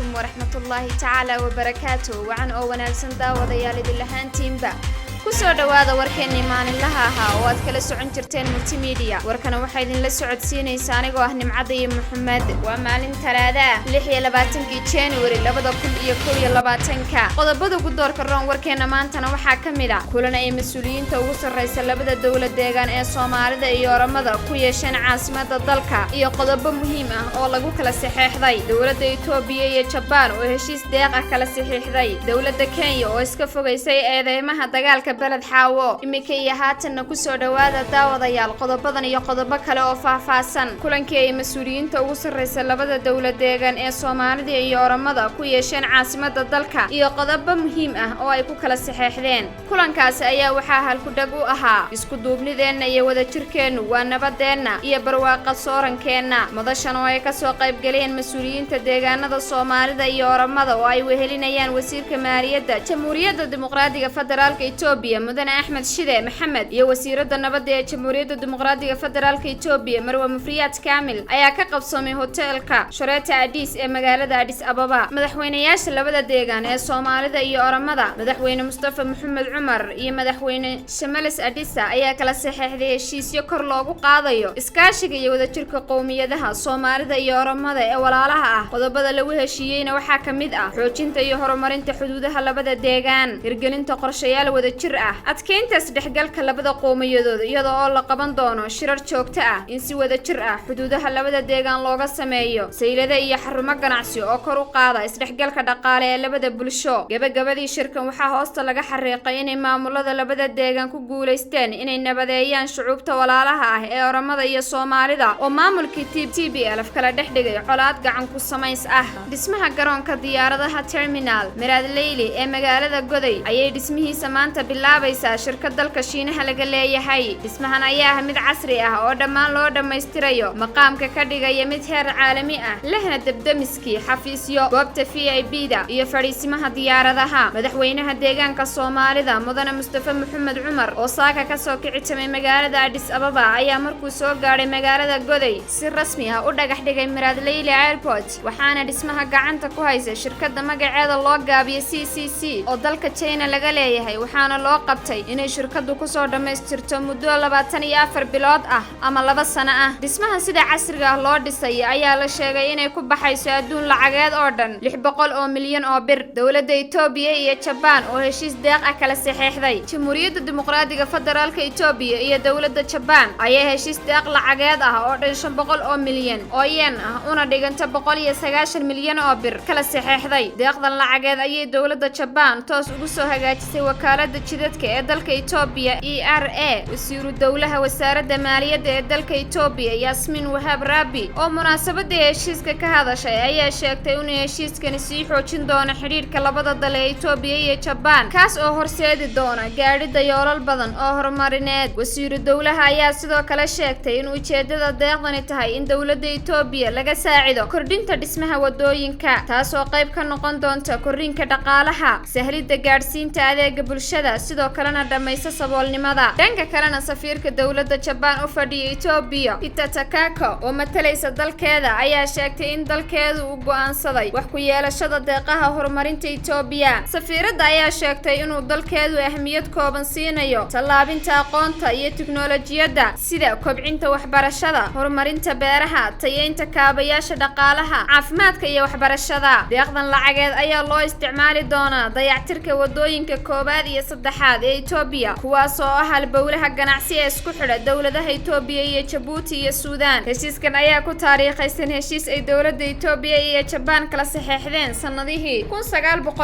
عليكم ورحمة الله تعالى وبركاته وعن wanaagsan daawadayaal idin lahaantiinba kusoo dhawaada warkeennii maalinlaha ahaa oo aad kala socon jirteen multimedia warkana waxa idin la socodsiinaysaa anigoo ah Nimcada iyo Maxamed waa maalin Talaado ah 26 January 2021 qodobada ugu doorka roon warkeena maantana waxa kamid ah kulan ay mas'uuliyiinta ugu sarreeyay labada dawlad deegaan ee Soomaalida iyo Oromada ku yeesheen caasimadda dalka iyo qodobo muhiim ah oo lagu kala saxeexday dawladda Itoobiya iyo Japan oo heshiis deeq ah kala saxeexday dawladda Kenya oo iska fogeysay eedeymaha dagaalka balad xaawo imika iyo haatanna ku soo dhawaada daawadayaal qodobadan iyo qodobo kale oo faahfaahsan kulankii ay mas'uuliyiinta ugu sarreeyay labada dawlad deegaan ee Soomaalida iyo Oromada ku yeesheen caasimadda dalka iyo qodobo muhiim ah oo ay ku kala saxeexdeen kulankaas ayaa waxa halku dhag u ahaa isku duubnideena iyo wada jirkeenu waa nabadeena iyo barwaaqo soorankeena madashan oo ay ka soo qayb galeen mas'uuliyiinta deegaanada Soomaalida iyo Oromada oo ay wehelinayaan wasiirka maaliyadda Jamhuuriyadda Dimuqraadiga Federaalka Itoobiya mudane Axmed Shide Maxamed iyo wasiirada nabadda ee Jamhuuriyadda Dimuqraadiga Federaalka Itoobiya Marwa Mufriyat Kamil ayaa ka qabsoomay hotelka Shareta Addis ee magaalada Addis Ababa madaxweynayaasha labada deegaan ee Soomaalida iyo Oromada madaxweyne Mustafa Maxamed Umar iyo madaxweyne Shamalis Addisa ayaa kala saxeexday heshiisyo kor loogu qaadayo iskaashiga iyo wadajirka qowmiyadaha Soomaalida iyo Oromada ee walaalaha ah qodobada lagu heshiiyeyna waxa kamid ah xoojinta iyo horumarinta xuduudaha labada deegaan hirgelinta qorshayaal wadajir ah adkeynta isdhexgalka labada qowmiyadood iyadoo oo la qaban doono shirar joogto ah in si wadajir ah xuduudaha labada deegaan looga sameeyo saylada iyo xarumo ganacsi oo kor u qaada isdhexgalka dhaqaale ee labada bulsho gabagabadii shirkan waxa hoosta laga xariiqay in maamulada labada deegaan ku guuleysteen inay nabadeeyaan shucuubta walaalaha ah ee Oromada iyo Soomaalida oo maamulkii TPLF kala dhexdhigay colaad gacan ku samays ah dhismaha garoonka diyaaradaha terminal Miraad Leyli ee magaalada Goday ayay dhismihiisa maanta bilaabaysaa shirkad dalka Shiinaha laga leeyahay dhismahan ayaa mid casri ah oo dhammaan loo dhameystirayo maqaamka ka dhigaya mid heer caalami ah lehna dabdamiskii xafiisyo goobta VIP-da iyo fariisimaha diyaaradaha madaxweynaha deegaanka Soomaalida mudane Mustafa Maxamed Umar oo saaka ka soo kicitamay magaalada Addis Ababa ayaa markuu soo gaaray magaalada Goday si rasmi ah u dhagax dhigay Miraad Leyli Airport waxaana dhismaha gacanta ku haysa shirkadda magaceeda loo gaabiyay CCC oo dalka China laga leeyahay waxaana loo qabtay inay shirkadu ku soo dhameystirto muddo 24 bilood ah ama 2 sano ah dhismaha sida casriga ah loo dhisay ayaa la sheegay inay ku baxayso adduun lacageed oo dhan 600 milyan oo bir dawladda Itoobiya iyo Japan oo heshiis deeq ah kala saxeexday Jamhuuriyadda Dimuqraadiga Federaalka Itoobiya iyo dawladda Japan ayaa heshiis deeq lacageed ah oo dhan 500 milyan oo yen ah una dhiganta 190 milyan oo bir kala saxeexday deeqdan lacageed ayay dawladda Japan toos ugu soo hagaajisay wakaaladda jidadka ee dalka Itoobiya ERA wasiiru dawlaha wasaaradda maaliyadda ee dalka Itoobiya Yasmin Wahab Rabi oo munaasabada heshiiska ka hadashay ayaa sheegtay in heshiiskani sii xoojin doono xiriirka labada dal ee Itoobiya iyo Japan kaas oo horseedi doona gaadhida yoolal badan oo horumarineed wasiiru dawlaha ayaa sidoo kale sheegtay in ujeedada deeqdani tahay in dawladda Itoobiya laga saacido kordhinta dhismaha wadooyinka taas oo qayb ka noqon doonta korinka dhaqaalaha sahlida gaarsiinta adeega bulshada sidoo kalena dhamaysa saboolnimada dhanka kalena safiirka dawladda Japan u fadhiya Itoobiya Itatakako oo matalaysa dalkeeda ayaa sheegtay in dalkeedu uu go'aansaday wax ku yeelashada deeqaha horumarinta Itoobiya safiirada ayaa sheegtay inuu dalkeedu ahmiyad kooban siinayo tallaabinta aqoonta iyo tiknoolajiyadda sida kobcinta waxbarashada horumarinta beeraha tayeynta kaabayaasha dhaqaalaha caafimaadka iyo waxbarashada deeqdan lacageed ayaa loo isticmaali doonaa dayactirka wadooyinka koobaad iyo saddexaad ee Itoobiya kuwaas oo ah halbowlaha ganacsi ee isku xidha dawladaha Itoobiya iyo Djibouti iyo Suudaan heshiiskan ayaa ku taariikhaysan heshiis ay dawladda Itoobiya iyo Japan kala saxeexdeen sanadihii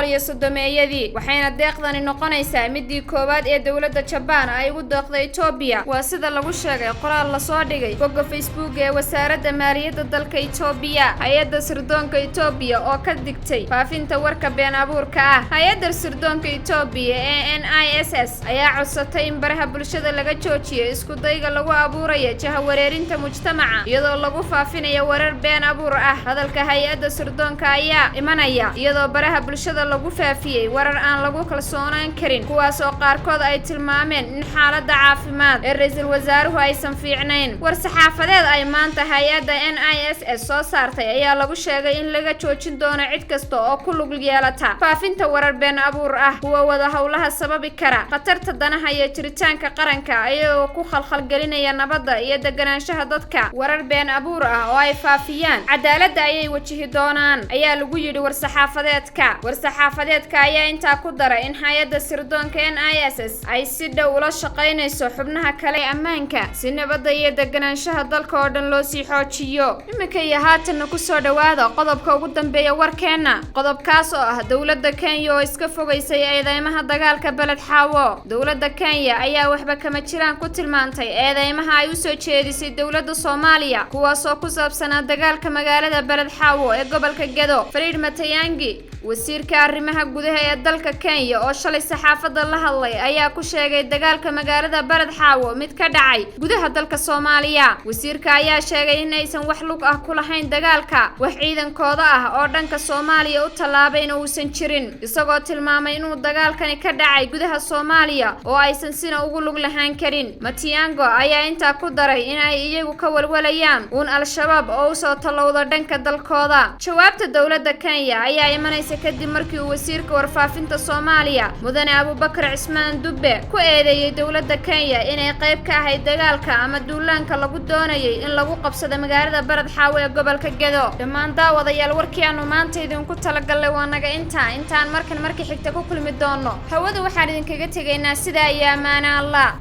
1930 waxayna deeqdani noqonaysaa midii koobaad ee dawladda Japan ay ugu deeqday Itoobiya waa sida lagu sheegay qoraal la soo dhigay bogga Facebook ee wasaaradda maaliyadda dalka Itoobiya hay'adda sirdoonka Itoobiya oo ka digtay faafinta warka been abuurka ah hay'adda sirdoonka Itoobiya ee NISS ayaa codsatay in baraha bulshada laga joojiyo isku dayga lagu abuurayo jahawareerinta mujtamaca iyadoo lagu faafinayo warar been abuur ah. hadalka hay'adda sirdoonka ayaa imanaya iyadoo baraha bulshada lagu faafiyay warar aan lagu kalsoonaan karin kuwaas oo qaarkood ay tilmaameen in xaaladda caafimaad ee ra'iisul wasaaruhu aysan fiicnayn. war-saxaafadeed ay maanta hay'adda NISS soo saartay ayaa lagu sheegay in laga joojin doono cid kasta oo ku lug yeelata faafinta warar been abuur ah kuwa wada howlaha sababi kara khatarta danaha iyo jiritaanka qaranka ayagoo ku khalkhalgelinaya nabadda iyo deganaanshaha dadka. warar been abuur ah oo ay faafiyaan cadaaladda ayay wajihi doonaan ayaa lagu yidhi war-saxaafadeedka ayaa intaa ku daray in hay'adda sirdoonka NISS ay si dhow ula shaqaynayso xubnaha kale ee ammaanka si nabadda iyo deganaanshaha dalka oo dhan loo sii xoojiyo. iminka iyo haatanna ku soo dhawaada qodobka ugu dambeeya warkeena. qodobkaas oo ah dowladda Kenya oo iska fogeysay eedeymaha dagaalka Beled Xaawo. dowladda Kenya ayaa waxba kama jiraan ku tilmaantay eedeymaha ay u soo jeedisay dowladda Soomaaliya kuwaas oo ku saabsanaa dagaalka magaalada Beled Xaawo ee gobolka Gedo. Fariid Matiang'i wasiirka arrimaha gudaha ee dalka Kenya oo shalay saxaafadda la hadlay ayaa ku sheegay dagaalka magaalada Beled Xaawo mid ka dhacay gudaha dalka Soomaaliya. wasiirka ayaa sheegay in aysan wax lug ah ku lahayn dagaalka wax ciidankooda ah oo dhanka Soomaaliya u talaabayna uusan jirin isagoo tilmaamay inuu dagaalkani ka dhacay gudaha Soomaaliya oo aysan sina ugu lug lahaan karin. Matiang'i ayaa intaa ku daray in ay iyagu ka walwalayaan al-shabaab oo u soo talowda dhanka dalkooda. jawaabta dowladda Kenya ayaa imanaysa kadib markii uu wasiirka warfaafinta Soomaaliya Mudane Abubakar Cismaan Dube ku eedeeyay dowladda Kenya inay qayb ka ahayd dagaalka ama duulaanka lagu doonayay in lagu qabsado magaalada Beled Xaawo ee gobolka Gedo. dhammaan daawadayaal warkii aanu maanta idinku talagalay waa naga intaan markii xigta ku kulmi doono hawada waxaan idinkaga tegaynaa sida iyo amaana Allah.